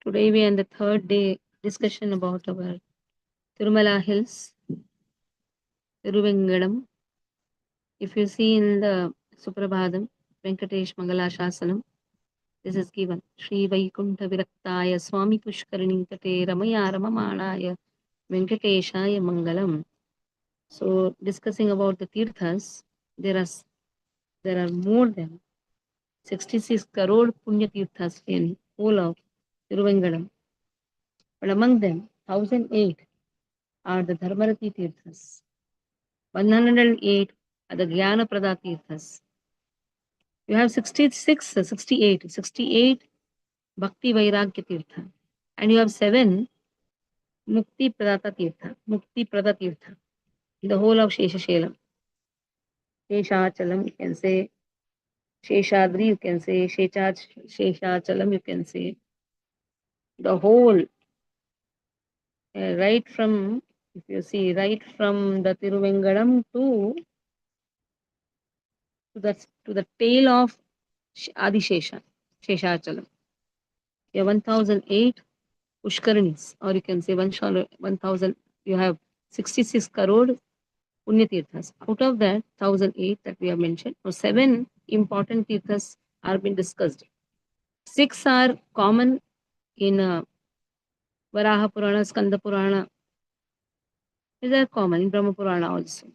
Today we are on the third day discussion about our Tirumala Hills, Tiruvengadam. If you see in the Suprabhadam, Venkatesh Mangala Shasanam, this is given. Shri Vaikuntha Viraktaya Swami Pushkarani Kate Ramaya Ramamanaya Venkateshaya Mangalam. So discussing about the Tirthas, there are more than 66 crore Punya Tirthas in whole of Tiruvengadam. But among them, 1008 are the Dharmarati Tirthas. 108 are the Jnana Prada Tirthas. You have 68 Bhakti Vairagya Tirtha. And you have 7 Mukti Pradata Tirtha, Mukti Prada Tirtha, the whole of Sheshashelam. Sheshachalam, you can say. Sheshadri, you can say. Sheshachalam, you can say. The whole, right from, if you see, right from the Tiruvengadam to the tail of Adishesha, Sheshachalam. You have 1008 Pushkaranis, or you can say 1000, you have 66 crore Punya Tirthas. Out of that, 1008 that we have mentioned, or 7 important Tirthas are being discussed. 6 are common in Varaha Purana, Skanda Purana. These are common in Brahma Purana also.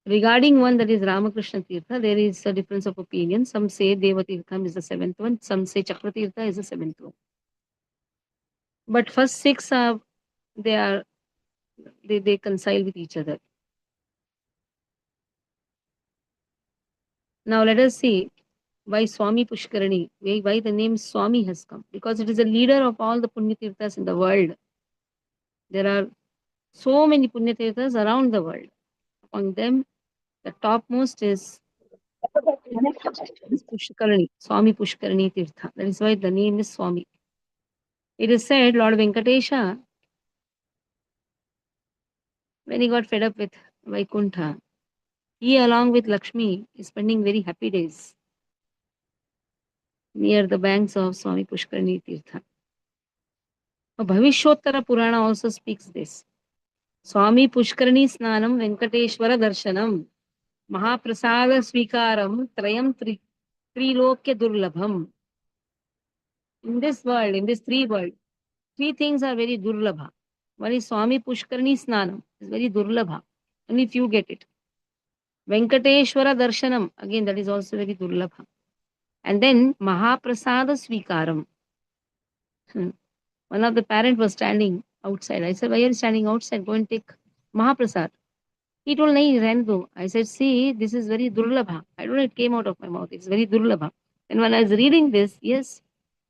Regarding one, that is Ramakrishna Tirtha, there is a difference of opinion. Some say Deva Tirtham is the 7th one, some say Chakra Tirtha is the 7th one. But first 6 are, they coincide with each other. Now let us see why Swami Pushkarani, why the name Swami has come. Because it is a leader of all the Punya Tirthas in the world. There are so many Punya Tirthas around the world. Among them, the topmost is Pushkarani, Swami Pushkarani Tirtha. That is why the name is Swami. It is said Lord Venkatesha, when he got fed up with Vaikuntha, he along with Lakshmi is spending very happy days near the banks of Swami Pushkarani Tirtha. Bhavishottara Purana also speaks this. Swami Pushkarani Snanam Venkateshwara Darshanam Mahaprasada Swikaram Trayam Trilokya Durlabham. In this world, in this three world, 3 things are very durlabha. One is Swami Pushkarani Snanam. It's very durlabha. Only few get it. Venkateshwara Darshanam. Again, that is also very durlabha. And then Mahaprasada Swikaram. One of the parents was standing outside. I said, why are you standing outside? Go and take Mahaprasad. He told, nahi, Rendo. I said, see, this is very durlabha. I don't know, it came out of my mouth. It's very durlabha. And when I was reading this, yes,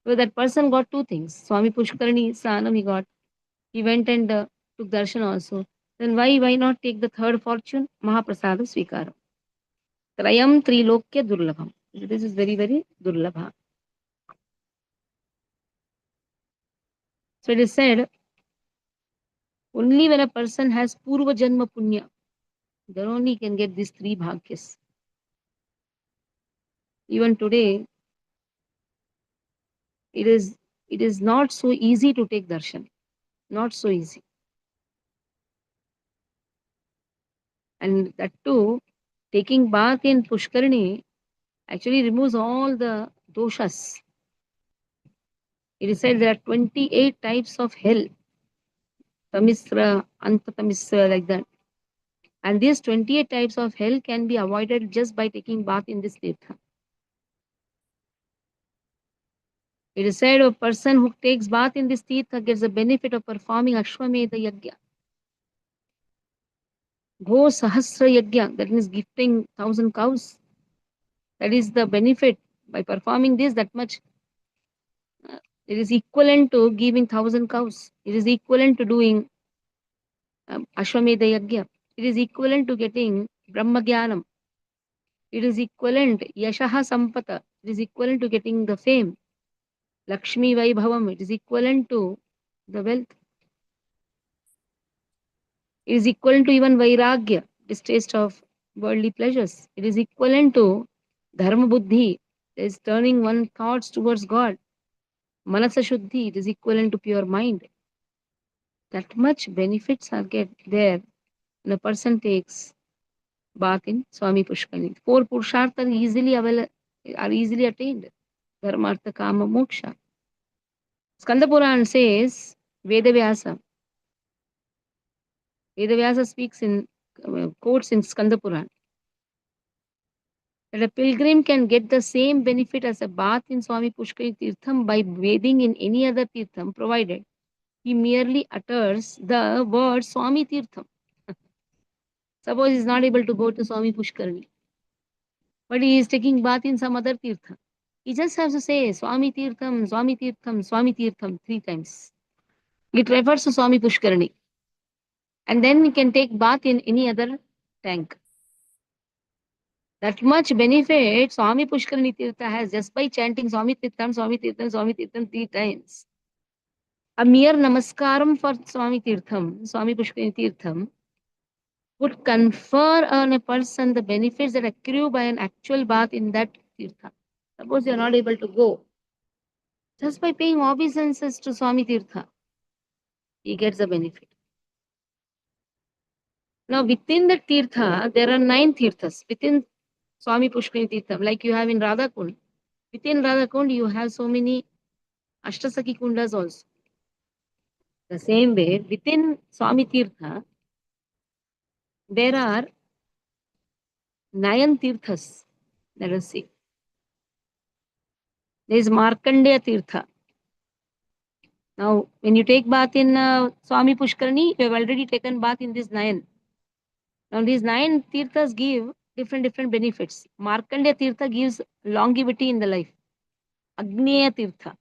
so that person got 2 things. Swami Pushkarani Sanam he got. He went and took darshan also. Then why not take the third fortune? Mahaprasada Swikara. Trayam Trilokya Durlabham. This is very, very durlabha. So it is said, only when a person has Purva Janma Punya, then only can get these 3 bhagyas. Even today, it is not so easy to take darshan. Not so easy. And that too, taking bath in Pushkarani actually removes all the doshas. It is said there are 28 types of hell. Tamisra, Antatamisra, like that. And these 28 types of hell can be avoided just by taking bath in this tirtha. It is said a person who takes bath in this tirtha gets the benefit of performing Ashwamedha Yajna. Go Sahasra Yajna, that means gifting 1,000 cows. That is the benefit. By performing this, that much, it is equivalent to giving 1,000 cows. It is equivalent to doing Ashwamedha Yajna. It is equivalent to getting Brahma Jnanam. It is equivalent, Yashaha Sampata. It is equivalent to getting the fame. Lakshmi Vaibhavam. It is equivalent to the wealth. It is equivalent to even Vairagya, distaste of worldly pleasures. It is equivalent to Dharma Buddhi. It is turning one's thoughts towards God. Manasa Shuddhi, it is equivalent to pure mind. That much benefits are get there when a person takes bath in Swami Pushkarni. Four Purusharthas are easily attained. Dharma, Artha, Kama, Moksha. Skanda Puran says, Vedavyasa. Vedavyasa speaks in quotes in Skanda Puran that a pilgrim can get the same benefit as a bath in Swami Pushkari Tirtham by bathing in any other Tirtham, provided he merely utters the word Swami Tirtham. Suppose he is not able to go to Swami Pushkarni, but he is taking bath in some other Tirtha. He just has to say Swami Tirtham, Swami Tirtham, Swami Tirtham 3 times. It refers to Swami Pushkarni. And then he can take bath in any other tank. That much benefit Swami Pushkarni Tirtha has just by chanting Swami Tirtham, Swami Tirtham, Swami Tirtham 3 times. A mere namaskaram for Swami Tirtham, Swami Pushkarni Tirtham, would confer on a person the benefits that accrue by an actual bath in that Tirtha. Suppose you are not able to go, just by paying obeisances to Swami Tirtha, he gets the benefit. Now, within the Tirtha, there are 9 Tirthas. Within Swami Pushkarni Tirtham, like you have in Radhakund. Within Radhakund, you have so many Ashtasaki Kundas also. The same way, within Swami Tirtha, there are 9 Tirthas. Let us see. There is Markandeya Tirtha. Now, when you take bath in Swami Pushkarni, you have already taken bath in these 9. Now, these 9 Tirthas give different benefits. Markandeya Tirtha gives longevity in the life. Agneya Tirtha,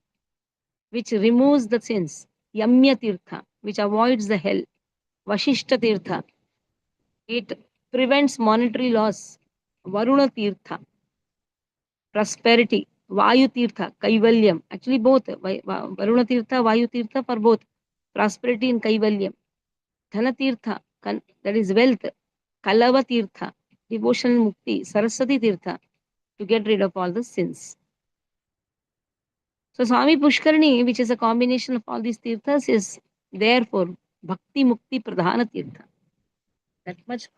which removes the sins. Yamya Tirtha, which avoids the hell. Vashishta Tirtha, it prevents monetary loss. Varuna Tirtha, prosperity. Vayu Tirtha, Kaivalyam. Actually, both. Varuna Tirtha, Vayu Tirtha for both. Prosperity and Kaivalyam. Dhana Tirtha, that is wealth. Kalava Tirtha, devotional mukti. Saraswati Tirtha, to get rid of all the sins. So Swami Pushkarni, which is a combination of all these tirthas, is therefore Bhakti Mukti Pradhana Tirtha. That much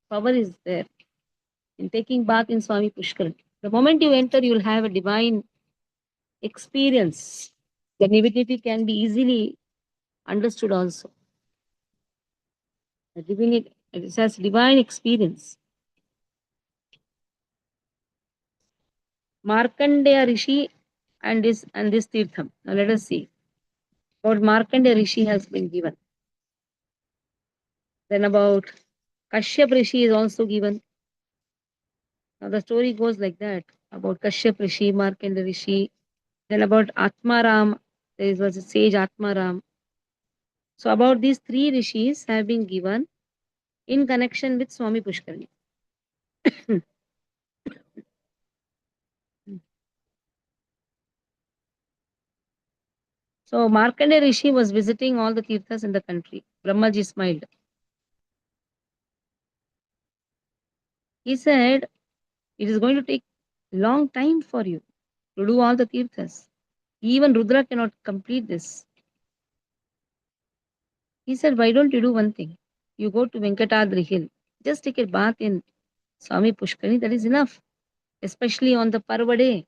power is there in taking bath in Swami Pushkarni. The moment you enter, you will have a divine experience. The divinity can be easily understood also. The divinity, it has divine experience. Markandeya Rishi and this Tirtham. Now let us see what Markandeya Rishi has been given. Then about Kashyap Rishi is also given. Now the story goes like that about Kashyap Rishi, Markandeya Rishi. Then about Atmaram, there was a sage Atmaram. So about these 3 rishis have been given in connection with Swami Pushkarni. So Markandeya Rishi was visiting all the tirthas in the country. Brahmaji smiled. He said, it is going to take long time for you to do all the tirthas. Even Rudra cannot complete this. He said, why don't you do one thing? You go to Venkatadri Hill. Just take a bath in Swami Pushkarni. That is enough. Especially on the Parva day.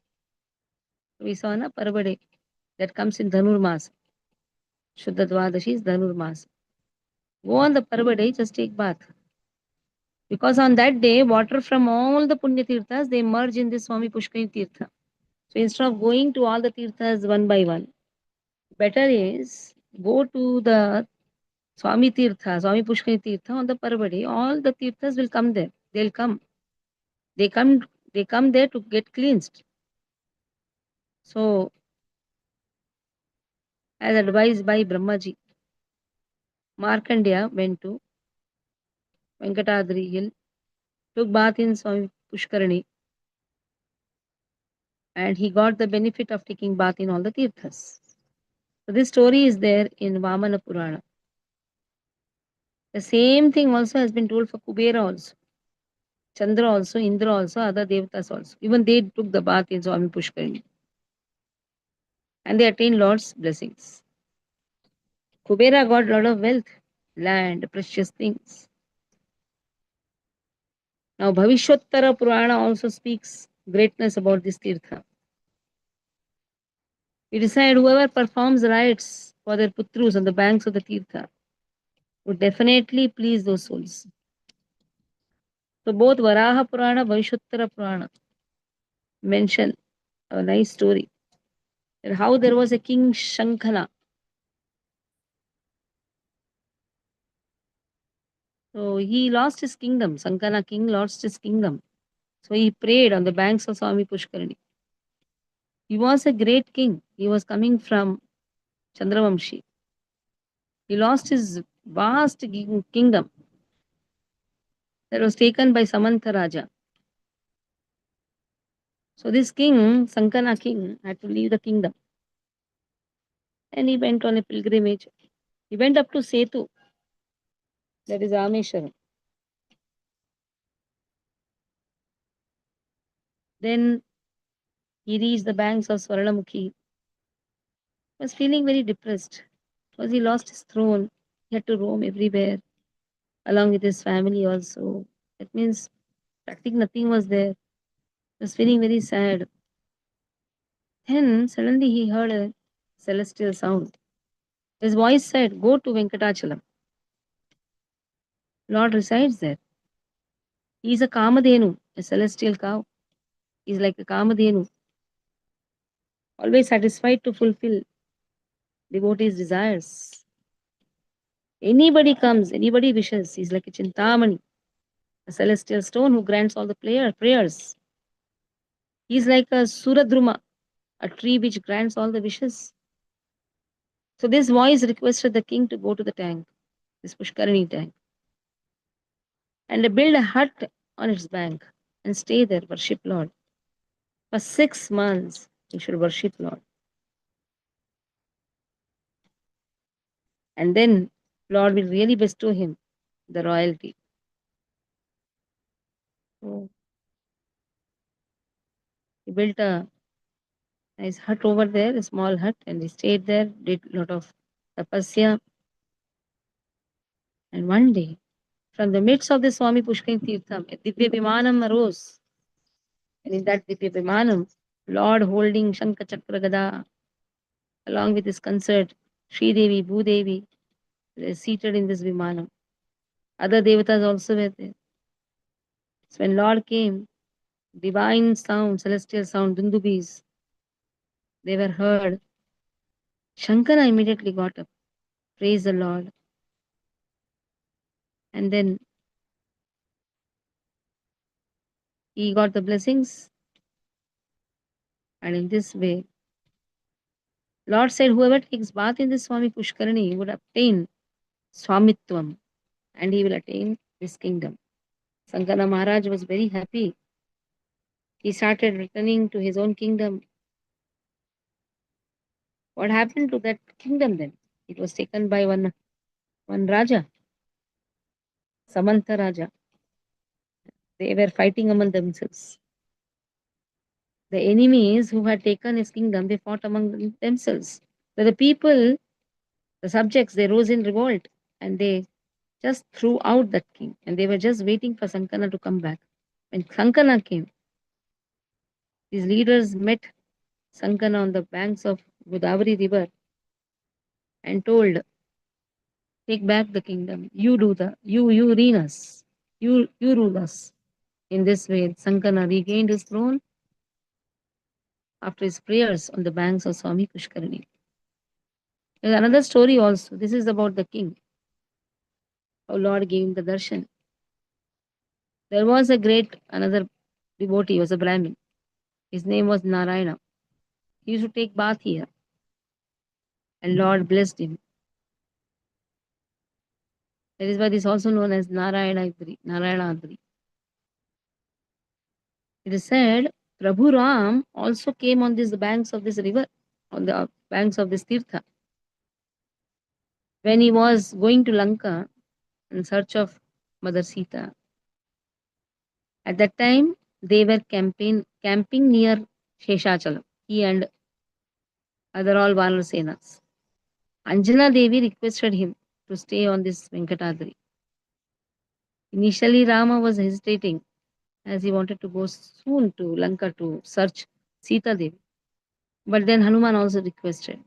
We saw na Parva day. That comes in Dhanurmas. Shuddha Dwadashi is Dhanurmas. Go on the Parva day, just take bath. Because on that day, water from all the Punya Tirthas, they merge in this Swami Pushkari Tirtha. So instead of going to all the Tirthas one by one, better is go to the Swami Tirtha, Swami Pushkari Tirtha on the Parva day. All the Tirthas will come there. They'll come. They come there to get cleansed. So, as advised by Brahmaji, Markandeya went to Venkatadri Hill, took bath in Swami Pushkarani, and he got the benefit of taking bath in all the tirthas. So this story is there in Vamana Purana. The same thing also has been told for Kubera also, Chandra also, Indra also, other devatas also. Even they took the bath in Swami Pushkarani. and they attained Lord's blessings. Kubera got a lot of wealth, land, precious things. Now, Bhavishyottara Purana also speaks greatness about this Tirtha. It is said whoever performs rites for their putrus on the banks of the Tirtha would definitely please those souls. So, both Varaha Purana, Bhavishyottara Purana mention a nice story that how there was a king Shankana. So, he lost his kingdom. Shankana king lost his kingdom. So, he prayed on the banks of Swami Pushkarani. He was a great king. He was coming from Chandravamshi. He lost his vast kingdom that was taken by Samantha Raja. So this king, Sankana king, had to leave the kingdom. And he went on a pilgrimage. He went up to Setu, that is Rameshwaram. Then he reached the banks of Swarnamukhi. He was feeling very depressed because he lost his throne. He had to roam everywhere along with his family also. That means practically nothing was there. He was feeling very sad. Then suddenly he heard a celestial sound. His voice said, "Go to Venkatachalam. Lord resides there. He is a Kamadhenu, a celestial cow. He is like a Kamadhenu, always satisfied to fulfill devotees' desires. Anybody comes, anybody wishes. He is like a Chintamani, a celestial stone who grants all the prayers. He is like a Suradruma, a tree which grants all the wishes." So this voice requested the king to go to the tank, this Pushkarani tank, and build a hut on its bank and stay there, worship Lord. For 6 months, he should worship Lord. And then Lord will really bestow him the royalty. So he built a nice hut over there, a small hut, and he stayed there, did a lot of tapasya. And one day, from the midst of the Swami Pushkar Tirtham, a Divya Vimanam arose. And in that Divya Vimanam, Lord holding Shankha Chakra Gada, along with his consort, Sri Devi, Bhudevi, they seated in this Vimanam. Other devatas also were there. So when Lord came, divine sound, celestial sound, dundubis, they were heard. Shankara immediately got up, praised the Lord, and then he got the blessings. And in this way, Lord said, whoever takes bath in this Swami Pushkarani would obtain Swamitvam, and he will attain this kingdom. Sankara Maharaj was very happy. He started returning to his own kingdom. What happened to that kingdom then? It was taken by one Raja, Samantha Raja. They were fighting among themselves. The enemies who had taken his kingdom, they fought among themselves. So the people, the subjects, they rose in revolt and they just threw out that king. And they were just waiting for Sankana to come back. When Sankana came, these leaders met Sankana on the banks of Godavari river and told, take back the kingdom. You reign us. You rule us. In this way, Sankana regained his throne after his prayers on the banks of Swami Pushkarani. There's another story also. This is about the king. How Lord gave him the darshan. There was a great another devotee, he was a Brahmin. His name was Narayana. He used to take bath here. And Lord blessed him. That is why this is also known as Narayana. It is said Prabhu Ram also came on these banks of this river, on the banks of this Tirtha. When he was going to Lanka in search of Mother Sita. At that time, they were camping near Sheshachalam. He and Other all Vanar Senas. Anjana Devi requested him to stay on this Venkatadri. Initially, Rama was hesitating as he wanted to go soon to Lanka to search Sita Devi. But then Hanuman also requested.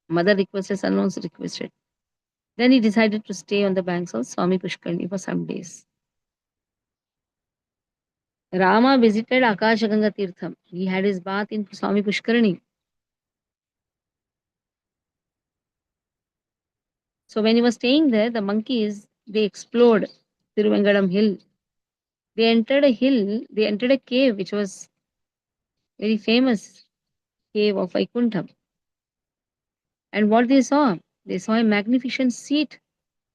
Mother requested, son also requested. Then he decided to stay on the banks of Swami Pushkarni for some days. Rama visited Akashaganga Tirtham. He had his bath in Swami Pushkarni. So when he was staying there, the monkeys, they explored Tiruvengadam hill. They entered a cave which was very famous, cave of Vaikuntham. And what they saw? They saw a magnificent seat.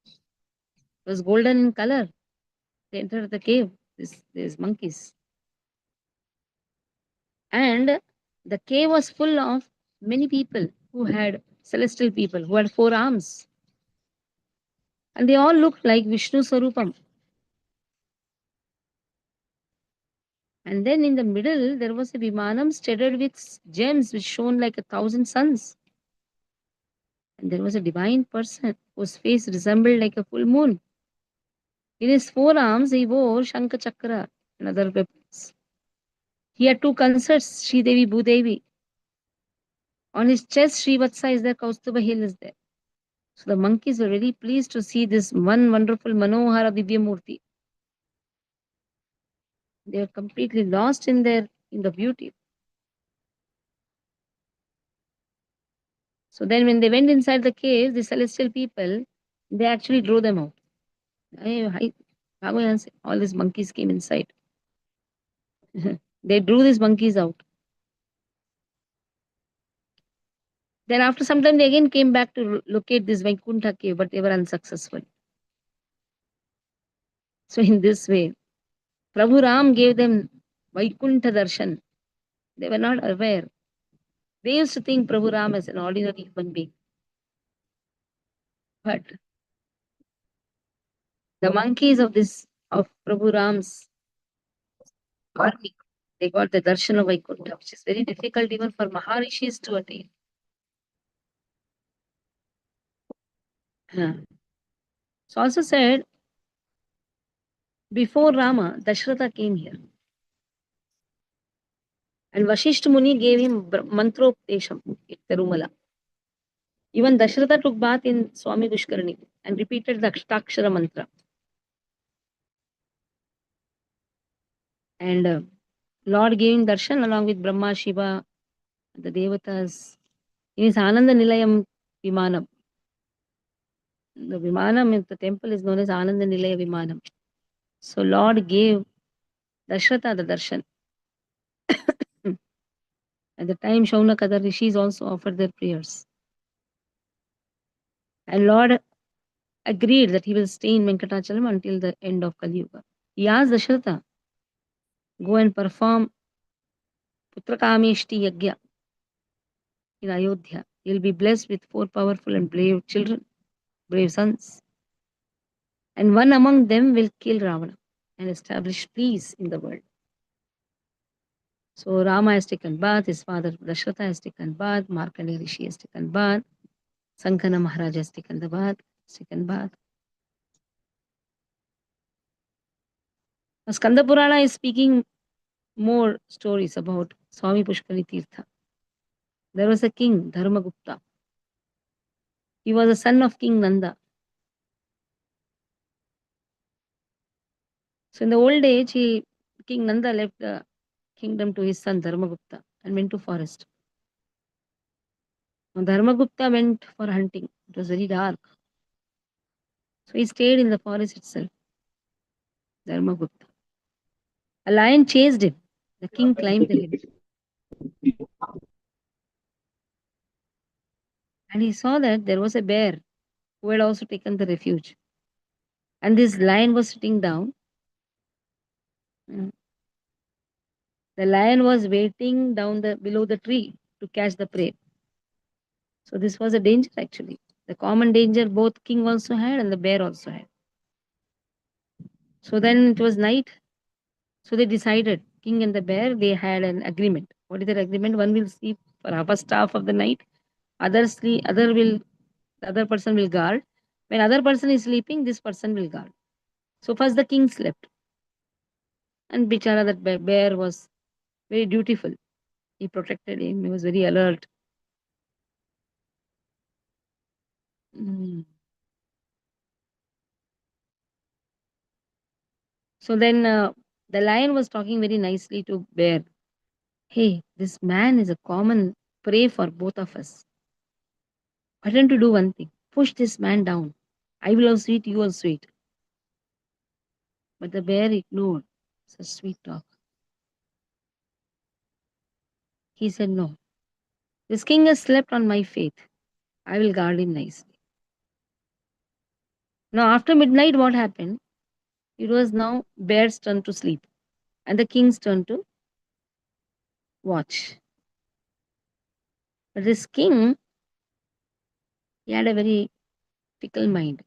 It was golden in color. They entered the cave, these monkeys. And the cave was full of many people who had celestial people who had 4 arms. And they all looked like Vishnu Sarupam. And then in the middle, there was a Vimanam studded with gems which shone like 1,000 suns. And there was a divine person whose face resembled like a full moon. In his 4 arms, he wore Shankha Chakra and other weapons. He had 2 consorts, Sri Devi, Bhudevi. On his chest, Sri Vatsa is there, Kaustuba hill is there. So the monkeys were very pleased to see this one wonderful Manohara Divya Murti. They were completely lost in the beauty. So then when they went inside the cave, the celestial people, they actually drew them out. All these monkeys came inside. They drew these monkeys out. Then after some time, they again came back to locate this Vaikuntha cave, but they were unsuccessful. So in this way, Prabhu Ram gave them Vaikuntha Darshan. They were not aware. They used to think Prabhu Ram as an ordinary human being. But the monkeys of Prabhu Ram's army, they got the darshan of Vaikuntha, which is very difficult even for Maharishis to attain. It's also said before Rama, Dashratha came here. And Vashishth Muni gave him mantropdesham at Tirumala. Even Dashratha took bath in Swami Pushkarni and repeated the Ashtakshara mantra. And Lord gave him darshan along with Brahma, Shiva, the Devatas. In his Ananda Nilayam Vimanam. The Vimanam, the temple is known as Ananda Nilaya Vimanam. So Lord gave Dashratha the darshan. At the time, Shaunaka, the rishis also offered their prayers. And Lord agreed that he will stay in Venkatachalam until the end of Kali Yuga. He asked Dashratha, go and perform Putrakameshti Yagya in Ayodhya. He will be blessed with 4 powerful and brave children, brave sons. And one among them will kill Ravana and establish peace in the world. So Rama has taken bath, his father Dashratha has taken bath, Markandeya Rishi has taken bath, Sankana Maharaj has taken the bath, Skanda Purana is speaking more stories about Swami Pushkari Tirtha. There was a king, Dharmagupta. He was a son of King Nanda. So in the old age, King Nanda left the kingdom to his son Dharmagupta and went to forest. Now Dharmagupta went for hunting. It was very dark. So he stayed in the forest itself. Dharmagupta. A lion chased him. The king climbed the hill. And he saw that there was a bear who had also taken the refuge. And this lion was sitting down. The lion was waiting down below the tree to catch the prey. So this was a danger actually. The common danger both king also had and the bear also had. So then it was night. So they decided, king and the bear, they had an agreement. What is their agreement? One will sleep for first half of the night, The other person will guard. When other person is sleeping, this person will guard. So first the king slept, and bichara that bear was very dutiful. He protected him. He was very alert. Mm. So then the lion was talking very nicely to bear. Hey, this man is a common prey for both of us. Why don't you do one thing? Push this man down. I will have sweet, you will sweet. But the bear ignored such sweet talk. He said, no, this king has slept on my faith. I will guard him nicely. Now, after midnight, what happened? It was now bear's turn to sleep and the king's turn to watch. But this king, he had a very fickle mind.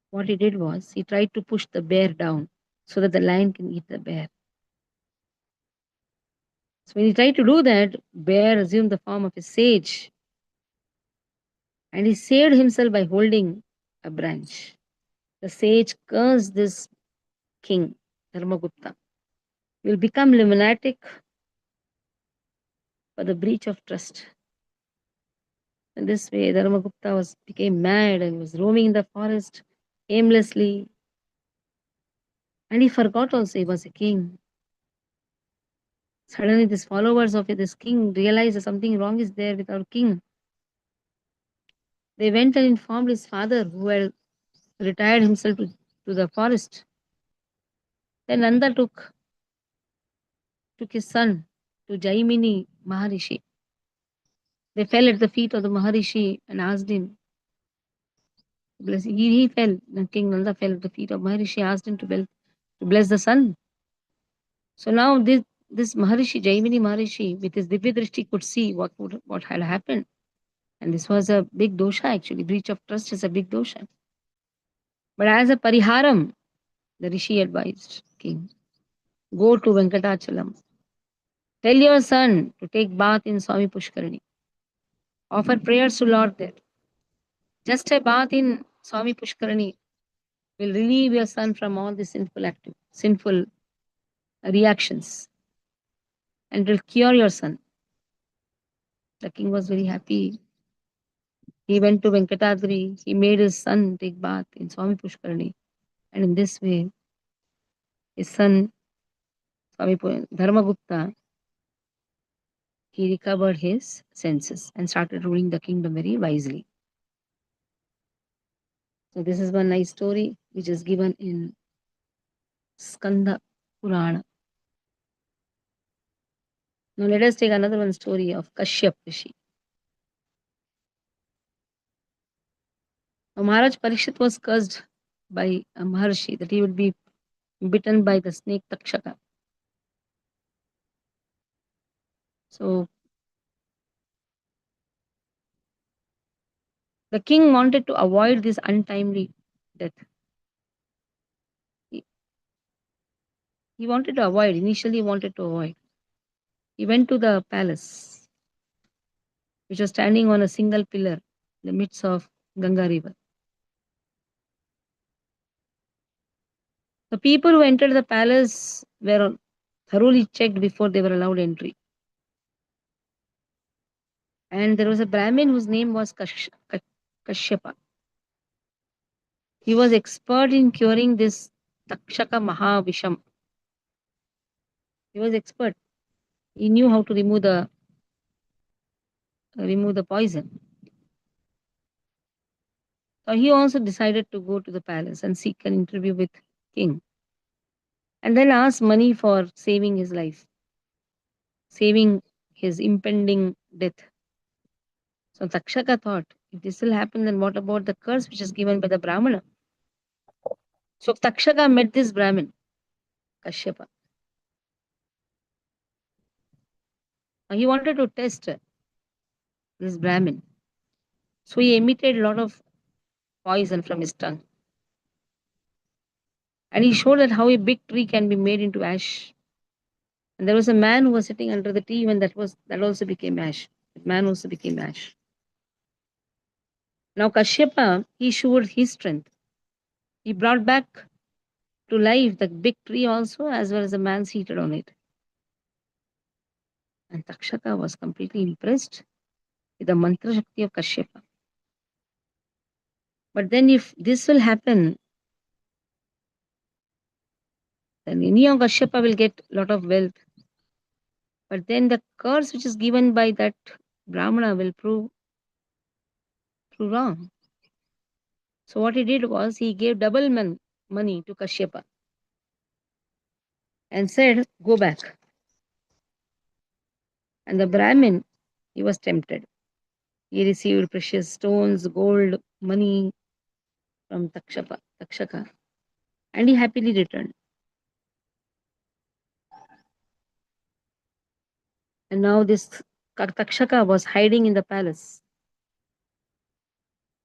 What he did was he tried to push the bear down so that the lion can eat the bear. So when he tried to do that, bear assumed the form of a sage and he saved himself by holding a branch. The sage cursed this king, Dharmagupta. Will become lunatic for the breach of trust. In this way, Dharmagupta became mad and was roaming in the forest aimlessly. And he forgot also he was a king. Suddenly, these followers of this king realized that something wrong is there with our king. They went and informed his father, who had retired himself to the forest. Then Nanda took his son to Jaimini Maharishi. They fell at the feet of the Maharishi and asked him to bless. He fell. King Nanda fell at the feet of Maharishi, asked him to bless the son. So now this Maharishi, Jaimini Maharishi, with his Divya Drishti could see what had happened. And this was a big dosha actually. Breach of trust is a big dosha. But as a pariharam, the Rishi advised king, go to Venkatachalam. Tell your son to take bath in Swami Pushkarani. Offer prayers to Lord there. Just a bath in Swami Pushkarani will relieve your son from all the sinful reactions and will cure your son. The king was very happy. He went to Venkatadri. He made his son take bath in Swami Pushkarani. And in this way, his son, Dharmagupta, he recovered his senses and started ruling the kingdom very wisely. So this is one nice story which is given in Skanda Purana. Now let us take another one story of Kashyap Rishi. Now Maharaj Parikshit was cursed by a Maharshi that he would be bitten by the snake Takshaka. So the king wanted to avoid this untimely death. He wanted to avoid, initially wanted to avoid. He went to the palace, which was standing on a single pillar in the midst of Ganga river. The people who entered the palace were thoroughly checked before they were allowed entry. And there was a Brahmin whose name was Kashyapa. He was expert in curing this Takshaka Mahavisham. He was expert. He knew how to remove the poison. So he also decided to go to the palace and seek an interview with king. And then ask money for saving his life, saving his impending death. So Takshaka thought, if this will happen, then what about the curse which is given by the Brahmana? So Takshaka met this Brahmin, Kashyapa. Now he wanted to test this Brahmin. So he emitted a lot of poison from his tongue. And he showed that how a big tree can be made into ash. And there was a man who was sitting under the tree when that also became ash. That man also became ash. Now Kashyapa, he showed his strength. He brought back to life the big tree also, as well as the man seated on it. And Takshaka was completely impressed with the mantra shakti of Kashyapa. But then if this will happen, then any of Kashyapa will get a lot of wealth. But then the curse which is given by that Brahmana will prove wrong. So what he did was he gave double money to Kashyapa and said, go back. And the Brahmin, he was tempted. He received precious stones, gold, money from Takshaka, and he happily returned. And now this Takshaka was hiding in the palace.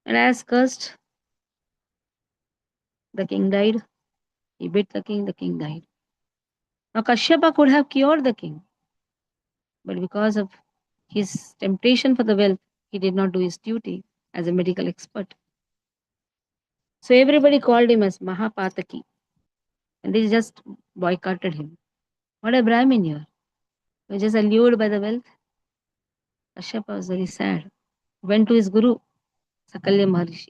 And as cursed, the king died. He bit the king died. Now Kashyapa could have cured the king, but because of his temptation for the wealth, he did not do his duty as a medical expert. So everybody called him as Mahapataki, and they just boycotted him. What a Brahmin you are. You're just allured by the wealth. Kashyapa was very sad. Went to his guru, Sakalya Maharishi.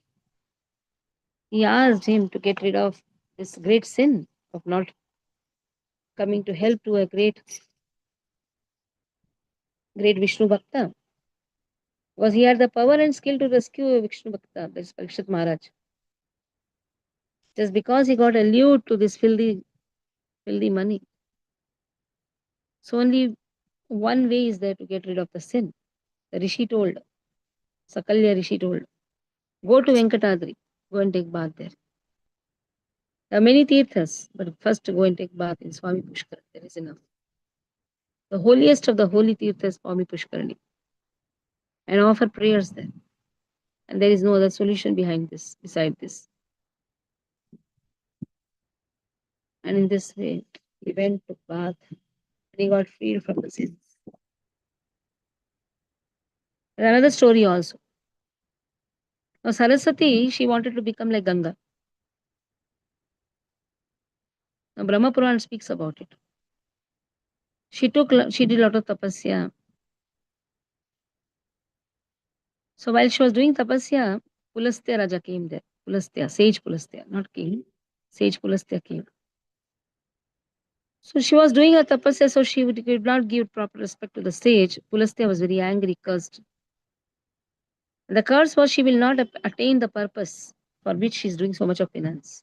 He asked him to get rid of this great sin of not coming to help to a great Vishnu Bhakta. Because he had the power and skill to rescue a Vishnu Bhakta, this Parikshit Maharaj. Just because he got allured to this filthy money. So only one way is there to get rid of the sin. The Rishi told, Sakalya Rishi told, go to Venkatadri, go and take bath there. There are many tirthas, but first go and take bath in Swami Pushkar. There is enough. The holiest of the holy tirthas, Swami Pushkarani, and offer prayers there. And there is no other solution beside this. And in this way, he went to bath and he got freed from the sins. There's another story also. Now Saraswati, she wanted to become like Ganga. Now Brahma Puran speaks about it. She did a lot of tapasya. So while she was doing tapasya, Pulastya Raja came there. Pulastya, sage Pulastya, not king. Sage Pulastya came. So she was doing her tapasya, so she did not give proper respect to the sage. Pulastya was very angry, cursed. The curse was she will not attain the purpose for which she is doing so much of penance.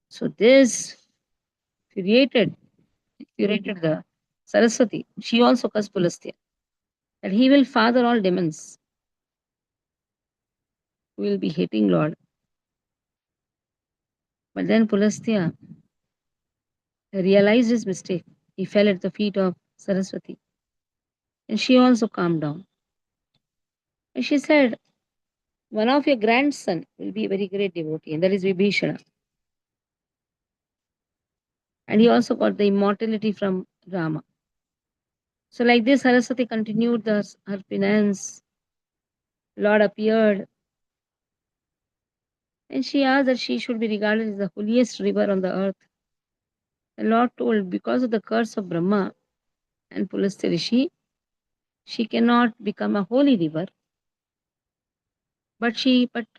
So this infuriated the Saraswati. She also cursed Pulastya that he will father all demons who will be hating Lord. But then Pulastya realized his mistake. He fell at the feet of Saraswati. And she also calmed down. And she said, one of your grandson will be a very great devotee, and that is Vibhishana. And he also got the immortality from Rama. So like this, Saraswati continued her penance. Lord appeared. And she asked that she should be regarded as the holiest river on the earth. The Lord told, because of the curse of Brahma and Pulastya Rishi, she cannot become a holy river. But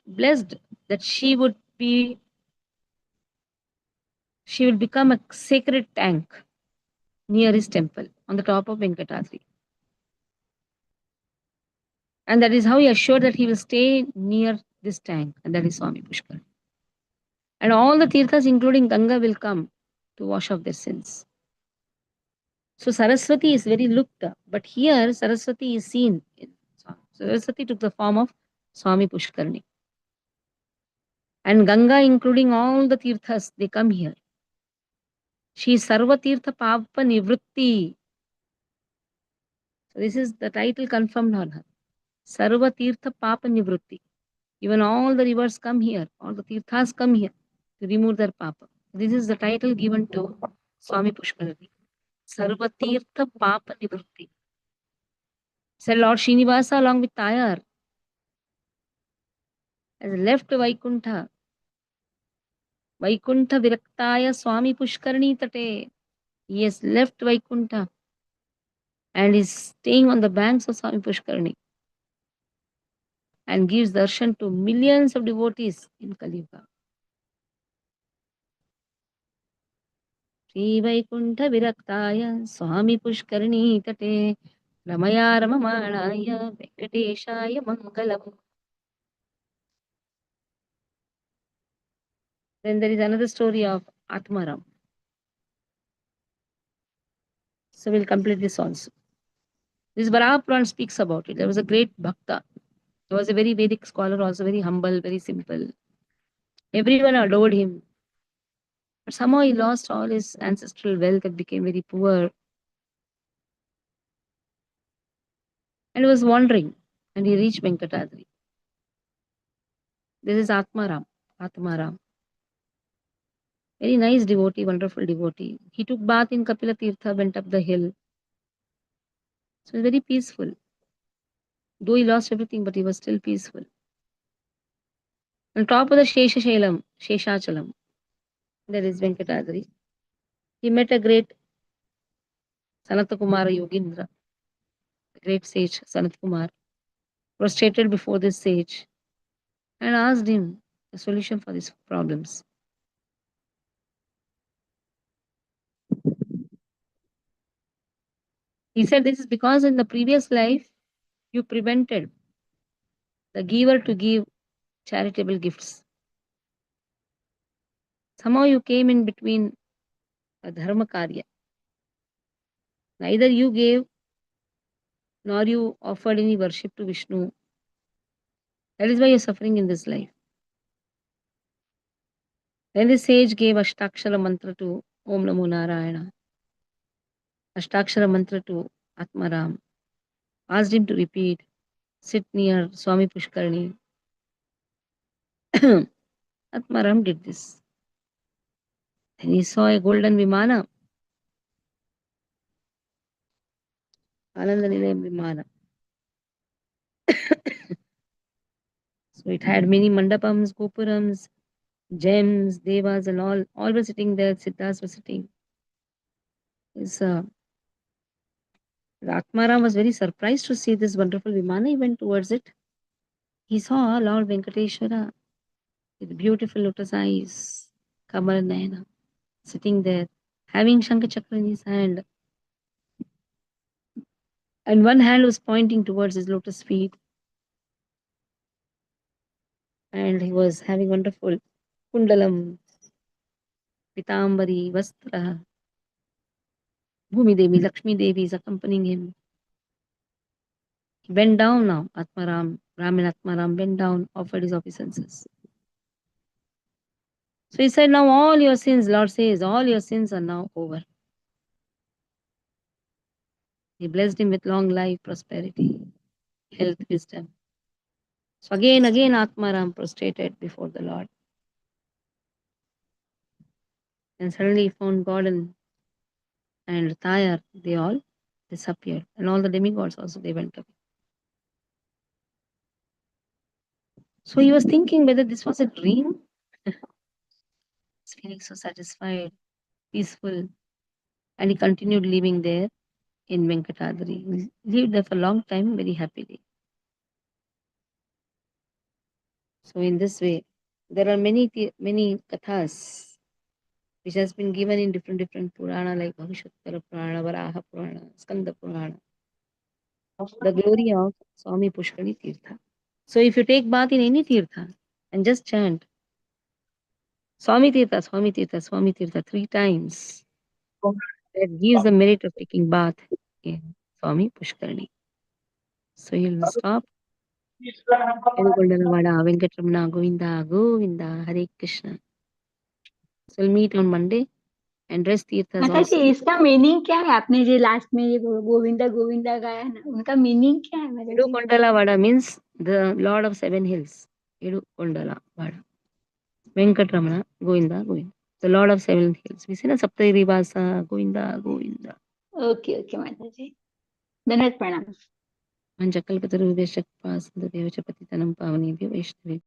blessed that she will become a sacred tank near his temple on the top of Venkatadri. And that is how he assured that he will stay near this tank, and that is Swami Pushkar. And all the tirthas, including Ganga, will come to wash off their sins. So Saraswati is very looked up, but here Saraswati is seen. Saraswati took the form of Swami Pushkarni. And Ganga, including all the tirthas, they come here. She is Sarva Tirtha Papa Nivritti. So this is the title confirmed on her. Sarva Tirtha Papa Nivritti. Even all the rivers come here, all the tirthas come here to remove their papa. This is the title given to Swami Pushkarani. Sarva Tirtha Papa Nivritti. Said Lord Srinivasa along with Tayar. has left Vaikuntha. Vaikuntha Viraktaya Swami Pushkarni Tate. He has left Vaikuntha and is staying on the banks of Swami Pushkarni and gives darshan to millions of devotees in Kali Yuga. Sri Vaikuntha Viraktaya Swami Pushkarni Tate Ramaya Ramamanaya Venkateshaya Mangalam. Then there is another story of Atmaram. So we'll complete this also. This Varaha Puran speaks about it. There was a great Bhakta. He was a very Vedic scholar, also very humble, very simple. Everyone adored him. But somehow he lost all his ancestral wealth and became very poor. And he was wandering. And he reached Venkatadri. This is Atmaram. Atmaram. Very nice devotee, wonderful devotee. He took bath in Kapila Tirtha, went up the hill. So it was very peaceful. Though he lost everything, but he was still peaceful. On top of the Sheshachalam, there is Venkatadri. He met a great Sanat Kumara Yogindra, the great sage Sanat Kumar, prostrated before this sage and asked him a solution for these problems. He said, this is because in the previous life you prevented the giver to give charitable gifts. Somehow you came in between a dharma karya. Neither you gave nor you offered any worship to Vishnu. That is why you are suffering in this life. Then the sage gave Ashtakshara mantra to Om Namo Narayana. Ashtakshara mantra to Atmaram. Asked him to repeat. Sit near Swami Pushkarni. Atmaram did this. Then he saw a golden Vimana. Ananda Nilayam Vimana. So it had many mandapams, gopurams, gems, devas, and all were sitting there. Siddhas were sitting. Atmaram was very surprised to see this wonderful Vimana. He went towards it. He saw Lord Venkateshwara with beautiful lotus eyes, Kamal Nayana, sitting there, having Shankachakra in his hand. And one hand was pointing towards his lotus feet. And he was having wonderful kundalam, pitambari, vastra. Bhumi Devi, Lakshmi Devi is accompanying him. He bent down now, Atmaram, Brahmin Atmaram bent down, offered his obeisances. So he said, now all your sins, Lord says, all your sins are now over. He blessed him with long life, prosperity, health, wisdom. So again, Atmaram prostrated before the Lord. And suddenly he found God and Tayar, they all disappeared. And all the demigods also, they went away. So he was thinking whether this was a dream. He's feeling so satisfied, peaceful. And he continued living there in Venkatadri. He lived there for a long time, very happily. So in this way, there are many kathas which has been given in different Purana like Bhavishattara Purana, Varaha Purana, Skanda Purana, of the glory of Swami Pushkari Tirtha. So if you take bath in any Tirtha and just chant Swami Tirtha, Swami Tirtha, Swami Tirtha 3 times, that gives the merit of taking bath in Swami Pushkarni. So you'll stop. Venkatramana, Govinda, Govinda, Hare Krishna. So we'll meet on Monday and rest Tirthas माता जी also. इसका meaning क्या है? आपने जो last में ये गोविंदा गोविंदा गाया ना, उनका मीनिंग क्या है माता जी? Edukondala means the Lord of 7 hills. Edukondala Vada. Venkatramana, Govinda, Govinda. The Lord of 7 hills. We say na Saptagiri Vasa, Govinda, Govinda. Okay okay माता जी, धन्यवाद, प्रणाम. Manjakal Pataru Veshak Pas, the Devachapati Tanam Pavani, Vaishnavi.